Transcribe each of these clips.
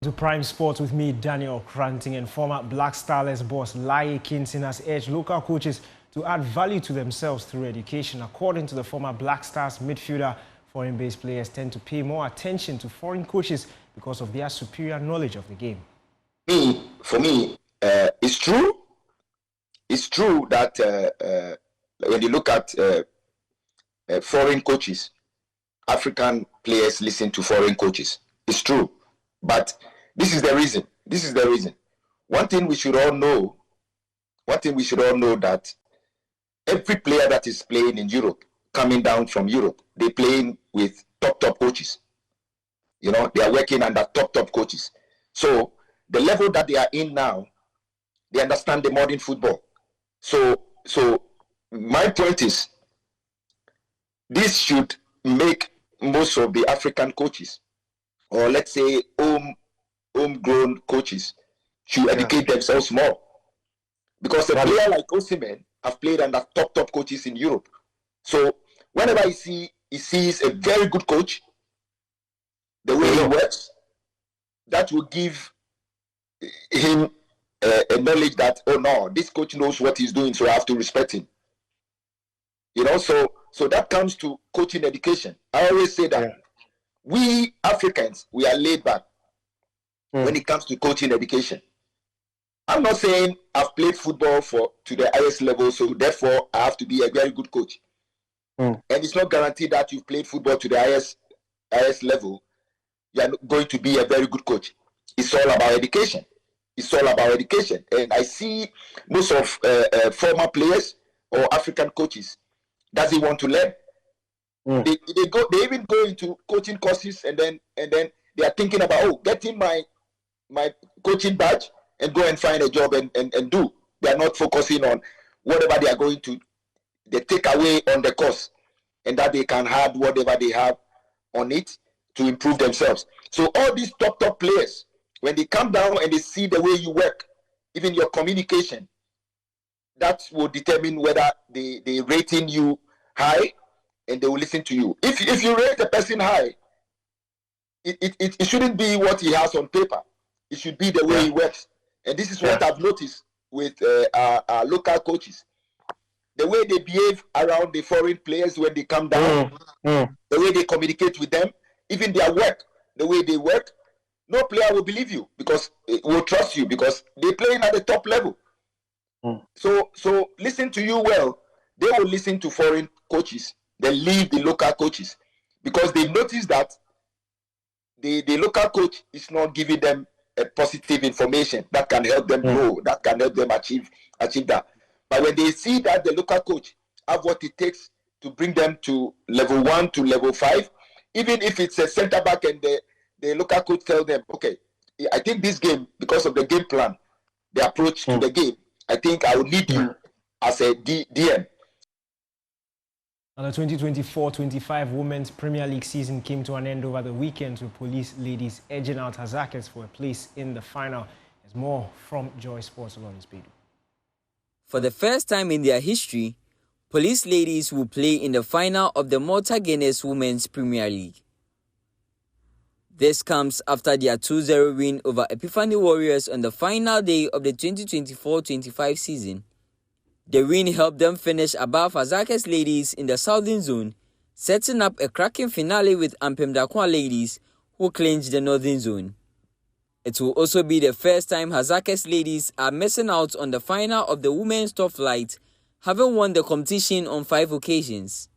To Prime Sports with me, Daniel Cranting, and former Black Starlets boss Laryea Kingston has urged local coaches to add value to themselves through education. According to the former Black Stars midfielder, foreign-based players tend to pay more attention to foreign coaches because of their superior knowledge of the game. For me, it's true. It's true that when you look at foreign coaches, African players listen to foreign coaches. It's true. But this is the reason. This is the reason. One thing we should all know that every player that is playing in Europe, coming down from Europe, they're playing with top coaches. You know, they are working under top coaches. So the level that they are in now, they understand the modern football. So my point is, this should make most of the African coaches, or let's say homegrown coaches, should educate themselves more. Because a player like Osimhen have played under top coaches in Europe. So whenever he sees a very good coach, the way he works, that will give him a knowledge that, oh no, this coach knows what he's doing, so I have to respect him. You know, so that comes to coaching education. I always say that we Africans, we are laid back when it comes to coaching education. I'm not saying I've played football to the highest level, so therefore I have to be a very good coach. And it's not guaranteed that you've played football to the highest level, you are going to be a very good coach. It's all about education. It's all about education. And I see most of former players or African coaches doesn't want to learn. They even go into coaching courses and then they are thinking about getting my coaching badge and go and find a job and do. They are not focusing on whatever they are going to, they take away on the course, and that they can add whatever they have on it to improve themselves. So all these top players, when they come down and they see the way you work, even your communication, that will determine whether they rating you high and they will listen to you. If you rate a person high, it shouldn't be what he has on paper. It should be the way he works. And this is what I've noticed with our local coaches. The way they behave around the foreign players when they come down, the way they communicate with them, even their work, the way they work, no player will believe you because will trust you because they're playing at the top level. So listen to you well. They will listen to foreign coaches. They leave the local coaches because they notice that the local coach is not giving them a positive information that can help them grow, that can help them achieve that. But when they see that the local coach have what it takes to bring them to level 1 to level 5, even if it's a center back and the local coach tell them, okay, I think this game, because of the game plan, the approach to the game, I think I will need you as a DM. Now, the 2024-25 Women's Premier League season came to an end over the weekend with Police ladies edging out Hazakets for a place in the final. There's more from Joy Sports Lawrence Bedu. For the first time in their history, Police ladies will play in the final of the Malta Guinness Women's Premier League. This comes after their 2-0 win over Epiphany Warriors on the final day of the 2024-25 season. The win helped them finish above Hazakets ladies in the Southern Zone, setting up a cracking finale with Ampem Dakwa ladies, who clinched the Northern Zone. It will also be the first time Hazakets ladies are missing out on the final of the Women's Top Flight, having won the competition on 5 occasions.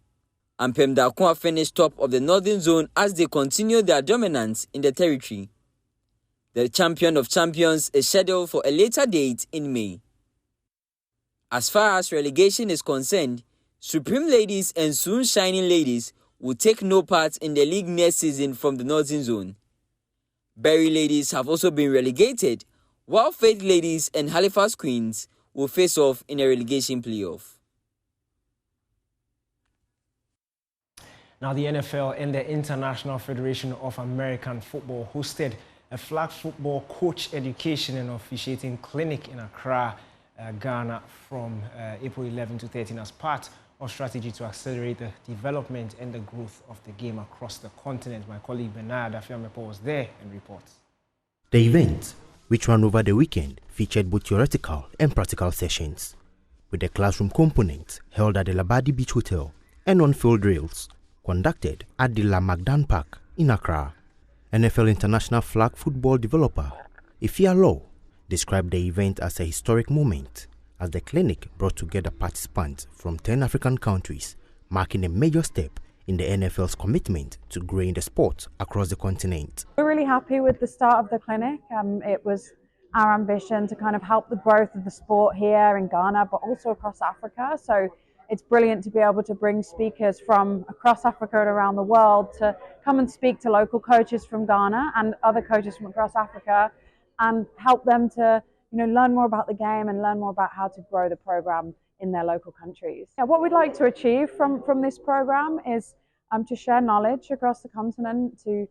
Ampem Dakwa finished top of the Northern Zone as they continue their dominance in the territory. The champion of champions is scheduled for a later date in May. As far as relegation is concerned, Supreme Ladies and Soon Shining Ladies will take no part in the league next season from the Northern Zone. Berry Ladies have also been relegated, while Faith Ladies and Halifax Queens will face off in a relegation playoff. Now, the NFL and the International Federation of American Football hosted a flag football coach education and officiating clinic in Accra, Ghana from April 11 to 13 as part of strategy to accelerate the development and the growth of the game across the continent. My colleague Bernard Afiamepo was there and reports. The event, which ran over the weekend, featured both theoretical and practical sessions, with the classroom component held at the Labadi Beach Hotel and on-field drills conducted at the La Magdan Park in Accra. NFL international flag football developer Ifia Law described the event as a historic moment, as the clinic brought together participants from 10 African countries, marking a major step in the NFL's commitment to growing the sport across the continent. We're really happy with the start of the clinic. It was our ambition to kind of help the growth of the sport here in Ghana, but also across Africa. So it's brilliant to be able to bring speakers from across Africa and around the world to come and speak to local coaches from Ghana and other coaches from across Africa, and help them to learn more about the game and learn more about how to grow the program in their local countries. What we'd like to achieve from this program is to share knowledge across the continent, to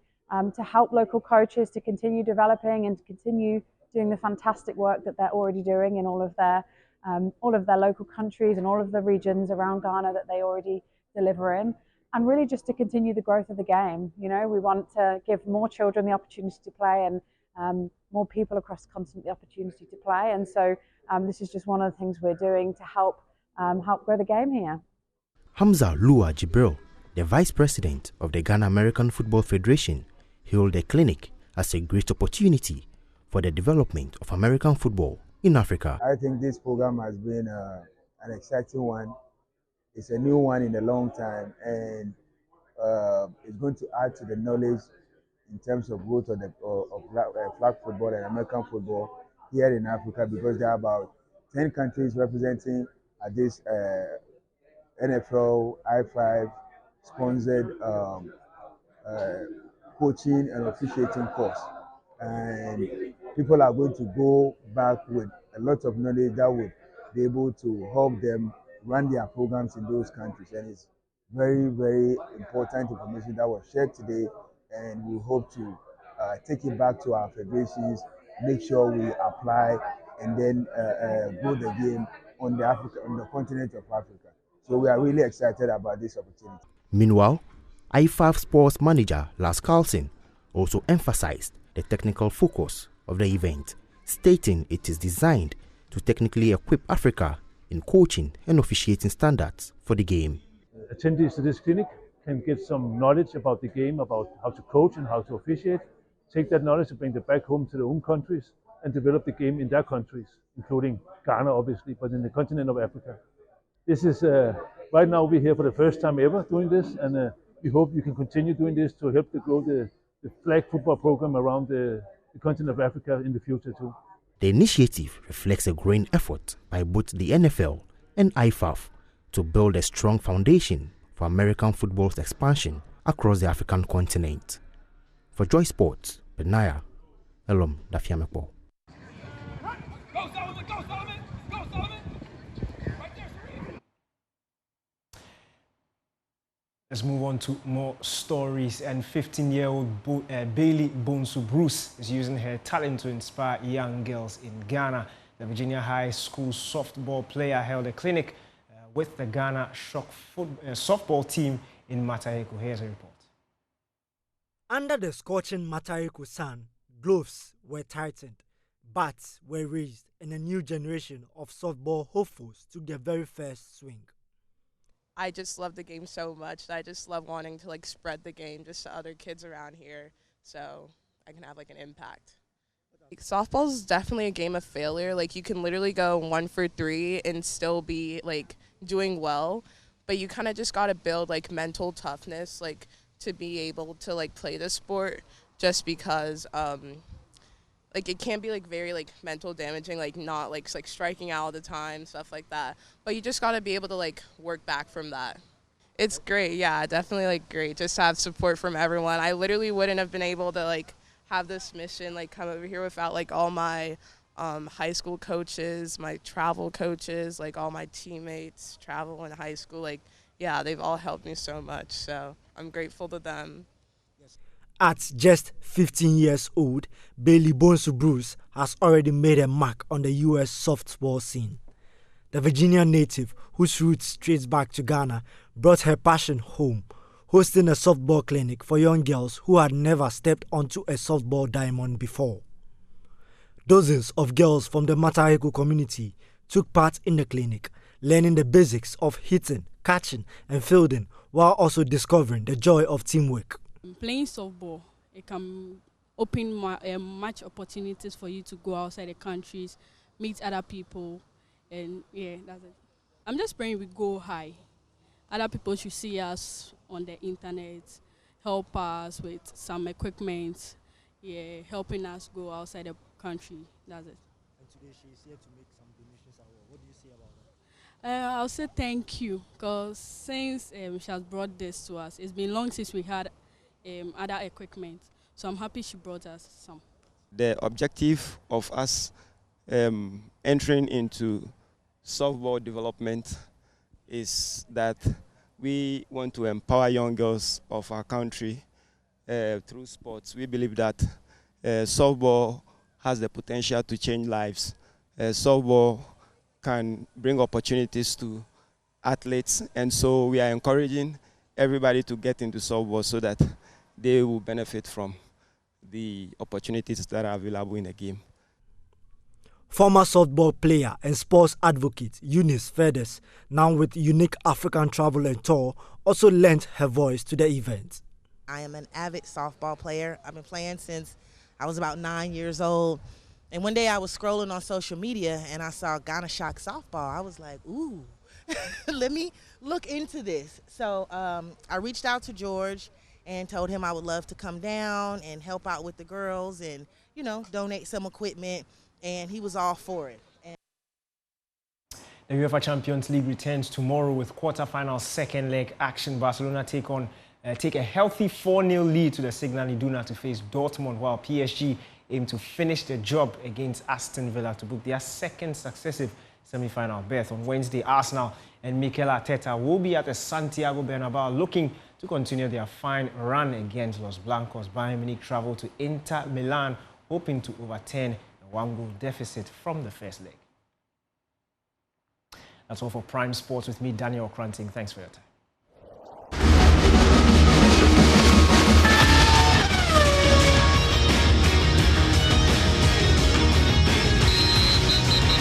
help local coaches to continue developing and to continue doing the fantastic work that they're already doing in all of their local countries and all of the regions around Ghana that they already deliver in, and really just to continue the growth of the game. We want to give more children the opportunity to play, and more people across the continent the opportunity to play. And so this is just one of the things we're doing to help grow the game here. Hamza Lua Jibril, the Vice President of the Ghana American Football Federation, hailed the clinic as a great opportunity for the development of American football in Africa. I think this program has been an exciting one. It's a new one in a long time, and it's going to add to the knowledge in terms of growth of flag football and American football here in Africa, because there are about 10 countries representing at this NFL I5 sponsored coaching and officiating course, and people are going to go back with a lot of knowledge that would be able to help them run their programs in those countries. And it's very, very important information that was shared today, and we hope to take it back to our federations, make sure we apply, and then grow the game on the continent of Africa. So we are really excited about this opportunity. Meanwhile, I5 sports manager Lars Carlson also emphasized the technical focus of the event, stating it is designed to technically equip Africa in coaching and officiating standards for the game. Attendees to this clinic can get some knowledge about the game, about how to coach and how to officiate, take that knowledge and bring it back home to their own countries and develop the game in their countries, including Ghana obviously, but in the continent of Africa. This is, right now we're here for the first time ever doing this, and we hope you can continue doing this to help to grow the flag football program around the continent of Africa in the future too. The initiative reflects a growing effort by both the NFL and IFAF to build a strong foundation for American football's expansion across the African continent. For Joy Sports, Benaya Elom Dafiamekpo. Let's move on to more stories. And 15-year-old Bailey Bonsu Bruce is using her talent to inspire young girls in Ghana. The Virginia High School softball player held a clinic with the Ghana softball team in Mataheko. Here's a report. Under the scorching Mataheko sun, gloves were tightened, bats were raised, and a new generation of softball hopefuls took their very first swing. I just love the game so much. I just love wanting to spread the game just to other kids around here, so I can have an impact. Softball is definitely a game of failure. You can literally go 1 for 3 and still be doing well, but you kind of just got to build mental toughness to be able to play the sport, just because it can be very mental damaging, not striking out all the time, stuff like that. But you just got to be able to work back from that. It's great, yeah, definitely great just to have support from everyone. I literally wouldn't have been able to have this mission come over here without all my high school coaches, my travel coaches, all my teammates, travel in high school. Yeah, they've all helped me so much, so I'm grateful to them. At just 15 years old, Bailey Bonsu Bruce has already made a mark on the U.S. softball scene. The Virginia native, whose roots trace back to Ghana, brought her passion home, hosting a softball clinic for young girls who had never stepped onto a softball diamond before. Dozens of girls from the Mataheko community took part in the clinic, learning the basics of hitting, catching and fielding, while also discovering the joy of teamwork. Playing softball, it can open much opportunities for you to go outside the countries, meet other people, and yeah, that's it. I'm just praying we go high. Other people should see us on the internet, help us with some equipment, yeah, helping us go outside the country. That's it. And today she is here to make some donations. What do you say about that? I'll say thank you, because since she has brought this to us, it's been long since we had other equipment. So I'm happy she brought us some. The objective of us entering into softball development is that we want to empower young girls of our country through sports. We believe that softball has the potential to change lives. Softball can bring opportunities to athletes, and so we are encouraging everybody to get into softball so that they will benefit from the opportunities that are available in the game. Former softball player and sports advocate Eunice Fedes, now with Unique African Travel and Tour, also lent her voice to the event. I am an avid softball player. I've been playing since I was about 9 years old. And one day I was scrolling on social media and I saw Ghana Shock softball. I was like, ooh, let me look into this. So I reached out to George and told him I would love to come down and help out with the girls and, you know, donate some equipment. And he was all for it. The UEFA Champions League returns tomorrow with quarter-final second leg action. Barcelona take a healthy 4-0 lead to the Signal Iduna to face Dortmund, while PSG aim to finish the job against Aston Villa to book their second successive semi-final berth. On Wednesday, Arsenal and Mikel Arteta will be at the Santiago Bernabeu looking to continue their fine run against Los Blancos. Bayern Munich travel to Inter Milan, hoping to overturn a 1-goal deficit from the first leg. That's all for Prime Sports with me, Daniel Kranting. Thanks for your time.